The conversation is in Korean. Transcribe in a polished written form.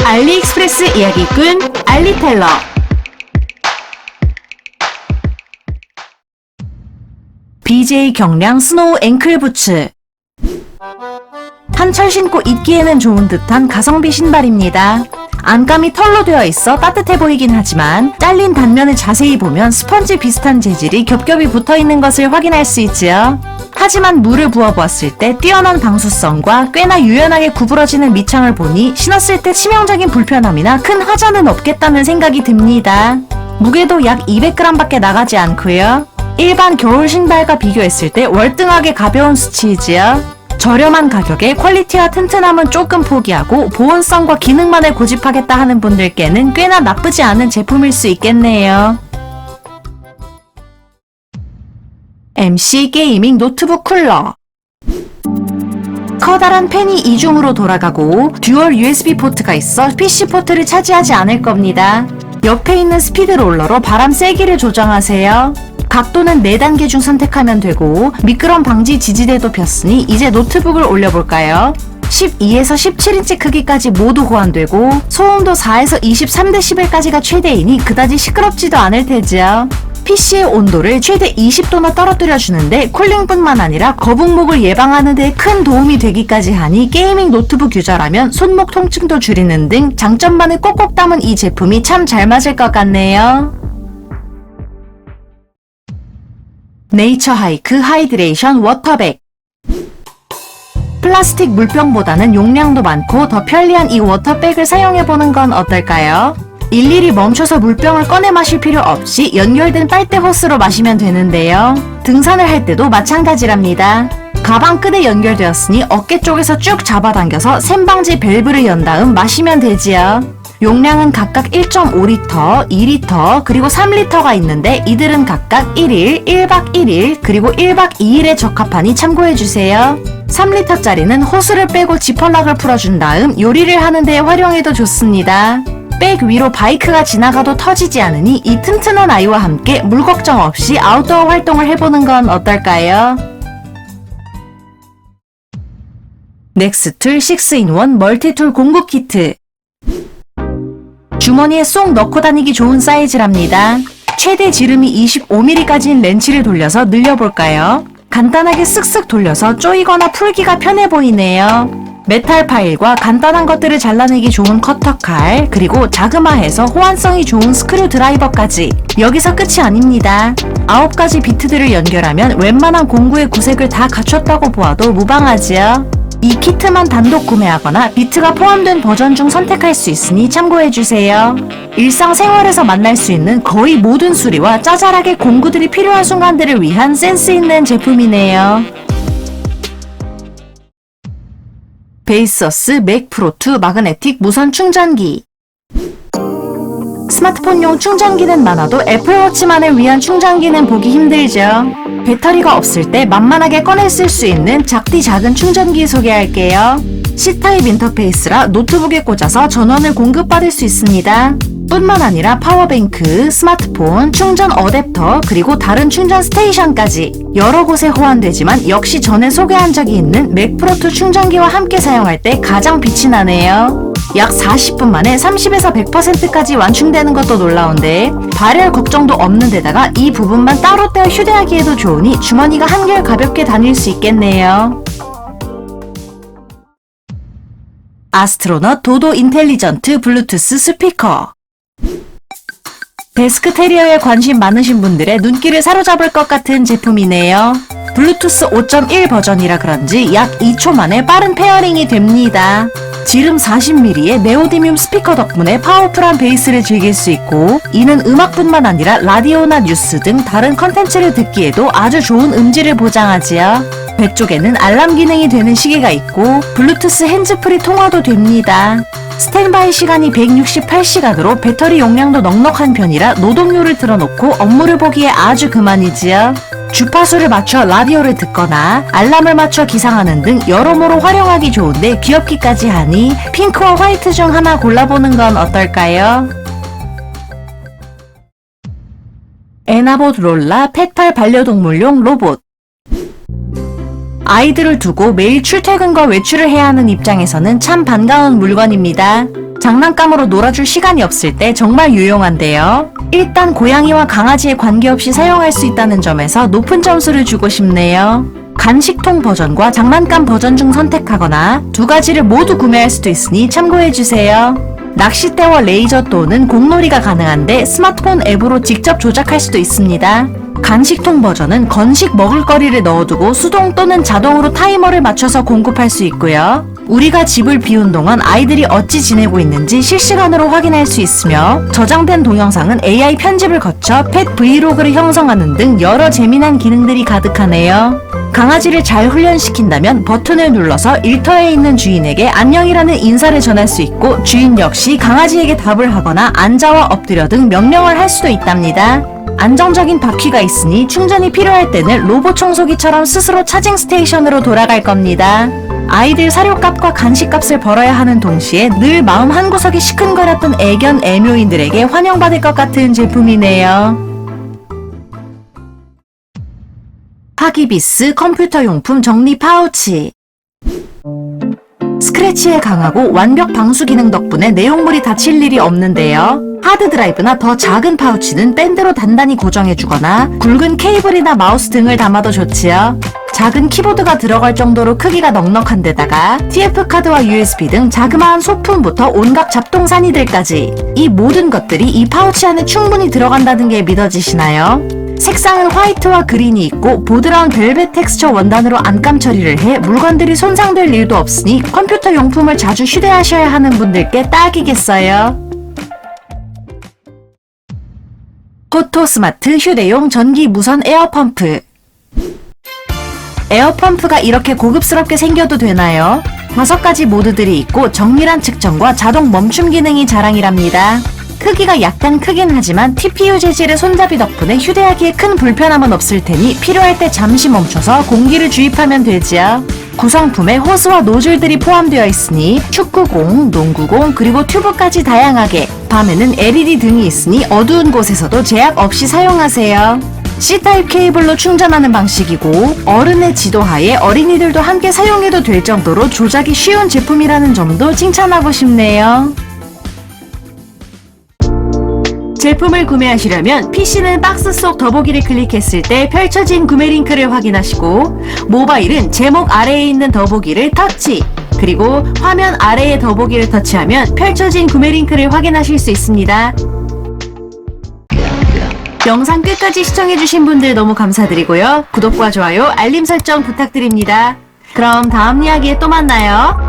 알리익스프레스 이야기꾼 알리텔러. BJ 경량 스노우 앵클 부츠. 한철 신고 입기에는 좋은 듯한 가성비 신발입니다. 안감이 털로 되어 있어 따뜻해 보이긴 하지만 잘린 단면을 자세히 보면 스펀지 비슷한 재질이 겹겹이 붙어있는 것을 확인할 수 있지요. 하지만 물을 부어보았을 때 뛰어난 방수성과 꽤나 유연하게 구부러지는 밑창을 보니 신었을 때 치명적인 불편함이나 큰 화자는 없겠다는 생각이 듭니다. 무게도 약 200g 밖에 나가지 않고요. 일반 겨울 신발과 비교했을 때 월등하게 가벼운 수치이지요. 저렴한 가격에 퀄리티와 튼튼함은 조금 포기하고 보온성과 기능만을 고집하겠다 하는 분들께는 꽤나 나쁘지 않은 제품일 수 있겠네요. MC 게이밍 노트북 쿨러. 커다란 팬이 이중으로 돌아가고 듀얼 USB 포트가 있어 PC 포트를 차지하지 않을 겁니다. 옆에 있는 스피드 롤러로 바람 세기를 조정하세요. 각도는 4단계 중 선택하면 되고 미끄럼 방지 지지대도 폈으니 이제 노트북을 올려볼까요? 12에서 17인치 크기까지 모두 호환되고 소음도 4에서 23dB까지가 최대이니 그다지 시끄럽지도 않을 테지요. PC의 온도를 최대 20도나 떨어뜨려주는데 쿨링뿐만 아니라 거북목을 예방하는 데 큰 도움이 되기까지 하니 게이밍 노트북 유저라면 손목 통증도 줄이는 등 장점만을 꼭꼭 담은 이 제품이 참 잘 맞을 것 같네요. 네이처 하이크 하이드레이션 워터백. 플라스틱 물병보다는 용량도 많고 더 편리한 이 워터백을 사용해보는 건 어떨까요? 일일이 멈춰서 물병을 꺼내 마실 필요 없이 연결된 빨대 호스로 마시면 되는데요. 등산을 할 때도 마찬가지랍니다. 가방 끈에 연결되었으니 어깨 쪽에서 쭉 잡아당겨서 샘방지 밸브를 연 다음 마시면 되지요. 용량은 각각 1.5리터, 2리터, 그리고 3리터가 있는데 이들은 각각 1일, 1박 1일, 그리고 1박 2일에 적합하니 참고해주세요. 3리터짜리는 호스를 빼고 지퍼락을 풀어준 다음 요리를 하는 데 활용해도 좋습니다. 백 위로 바이크가 지나가도 터지지 않으니 이 튼튼한 아이와 함께 물 걱정 없이 아웃도어 활동을 해보는 건 어떨까요? 넥스툴 6-in-1 멀티툴 공구 키트. 주머니에 쏙 넣고 다니기 좋은 사이즈랍니다. 최대 지름이 25mm까지인 렌치를 돌려서 늘려볼까요? 간단하게 쓱쓱 돌려서 조이거나 풀기가 편해 보이네요. 메탈 파일과 간단한 것들을 잘라내기 좋은 커터칼, 그리고 자그마해서 호환성이 좋은 스크류 드라이버까지. 여기서 끝이 아닙니다. 9가지 비트들을 연결하면 웬만한 공구의 구색을 다 갖췄다고 보아도 무방하지요. 이 키트만 단독 구매하거나 비트가 포함된 버전 중 선택할 수 있으니 참고해주세요. 일상생활에서 만날 수 있는 거의 모든 수리와 짜잘하게 공구들이 필요한 순간들을 위한 센스 있는 제품이네요. 베이서스 맥 프로2 마그네틱 무선 충전기. 스마트폰용 충전기는 많아도 애플워치만을 위한 충전기는 보기 힘들죠. 배터리가 없을 때 만만하게 꺼내 쓸 수 있는 작디 작은 충전기 소개할게요. C타입 인터페이스라 노트북에 꽂아서 전원을 공급받을 수 있습니다. 뿐만 아니라 파워뱅크, 스마트폰, 충전 어댑터, 그리고 다른 충전 스테이션까지 여러 곳에 호환되지만 역시 전에 소개한 적이 있는 맥 프로2 충전기와 함께 사용할 때 가장 빛이 나네요. 약 40분 만에 30에서 100%까지 완충되는 것도 놀라운데 발열 걱정도 없는 데다가 이 부분만 따로 떼어 휴대하기에도 좋으니 주머니가 한결 가볍게 다닐 수 있겠네요. 아스트로넛 도도 인텔리전트 블루투스 스피커. 데스크 테리어에 관심 많으신 분들의 눈길을 사로잡을 것 같은 제품이네요. 블루투스 5.1 버전이라 그런지 약 2초 만에 빠른 페어링이 됩니다. 지름 40mm의 네오디뮴 스피커 덕분에 파워풀한 베이스를 즐길 수 있고 이는 음악뿐만 아니라 라디오나 뉴스 등 다른 컨텐츠를 듣기에도 아주 좋은 음질을 보장하지요. 배 쪽에는 알람 기능이 되는 시계가 있고 블루투스 핸즈프리 통화도 됩니다. 스탠바이 시간이 168시간으로 배터리 용량도 넉넉한 편이라 노동요를 틀어놓고 업무를 보기에 아주 그만이지요. 주파수를 맞춰 라디오를 듣거나 알람을 맞춰 기상하는 등 여러모로 활용하기 좋은데 귀엽기까지 하니 핑크와 화이트 중 하나 골라보는 건 어떨까요? 에나봇 롤라 펫팔 반려동물용 로봇. 아이들을 두고 매일 출퇴근과 외출을 해야 하는 입장에서는 참 반가운 물건입니다. 장난감으로 놀아줄 시간이 없을 때 정말 유용한데요. 일단 고양이와 강아지에 관계없이 사용할 수 있다는 점에서 높은 점수를 주고 싶네요. 간식통 버전과 장난감 버전 중 선택하거나 두 가지를 모두 구매할 수도 있으니 참고해주세요. 낚싯대와 레이저 또는 공놀이가 가능한데 스마트폰 앱으로 직접 조작할 수도 있습니다. 간식통 버전은 건식 먹을거리를 넣어두고 수동 또는 자동으로 타이머를 맞춰서 공급할 수 있고요. 우리가 집을 비운 동안 아이들이 어찌 지내고 있는지 실시간으로 확인할 수 있으며 저장된 동영상은 AI 편집을 거쳐 펫 브이로그를 형성하는 등 여러 재미난 기능들이 가득하네요. 강아지를 잘 훈련시킨다면 버튼을 눌러서 일터에 있는 주인에게 안녕이라는 인사를 전할 수 있고 주인 역시 강아지에게 답을 하거나 앉아와 엎드려 등 명령을 할 수도 있답니다. 안정적인 바퀴가 있으니 충전이 필요할 때는 로봇 청소기처럼 스스로 차징 스테이션으로 돌아갈 겁니다. 아이들 사료값과 간식값을 벌어야 하는 동시에 늘 마음 한구석이 시큰거렸던 애견 애묘인들에게 환영받을 것 같은 제품이네요. 하기비스 컴퓨터용품 정리 파우치. 스크래치에 강하고 완벽 방수 기능 덕분에 내용물이 다칠 일이 없는데요. 하드드라이브나 더 작은 파우치는 밴드로 단단히 고정해주거나 굵은 케이블이나 마우스 등을 담아도 좋지요. 작은 키보드가 들어갈 정도로 크기가 넉넉한 데다가 TF카드와 USB 등 자그마한 소품부터 온갖 잡동사니들까지 이 모든 것들이 이 파우치 안에 충분히 들어간다는 게 믿어지시나요? 색상은 화이트와 그린이 있고 보드라운 벨벳 텍스처 원단으로 안감 처리를 해 물건들이 손상될 일도 없으니 컴퓨터 용품을 자주 휴대하셔야 하는 분들께 딱이겠어요. 포토스마트 휴대용 전기 무선 에어펌프. 에어펌프가 이렇게 고급스럽게 생겨도 되나요? 5가지 모드들이 있고 정밀한 측정과 자동 멈춤 기능이 자랑이랍니다. 크기가 약간 크긴 하지만 TPU 재질의 손잡이 덕분에 휴대하기에 큰 불편함은 없을 테니 필요할 때 잠시 멈춰서 공기를 주입하면 되지요. 구성품에 호스와 노즐들이 포함되어 있으니 축구공, 농구공, 그리고 튜브까지 다양하게, 밤에는 LED 등이 있으니 어두운 곳에서도 제약 없이 사용하세요. C타입 케이블로 충전하는 방식이고 어른의 지도하에 어린이들도 함께 사용해도 될 정도로 조작이 쉬운 제품이라는 점도 칭찬하고 싶네요. 제품을 구매하시려면 PC는 박스 속 더보기를 클릭했을 때 펼쳐진 구매 링크를 확인하시고 모바일은 제목 아래에 있는 더보기를 터치, 그리고 화면 아래의 더보기를 터치하면 펼쳐진 구매 링크를 확인하실 수 있습니다. 영상 끝까지 시청해주신 분들 너무 감사드리고요. 구독과 좋아요, 알림 설정 부탁드립니다. 그럼 다음 이야기에 또 만나요.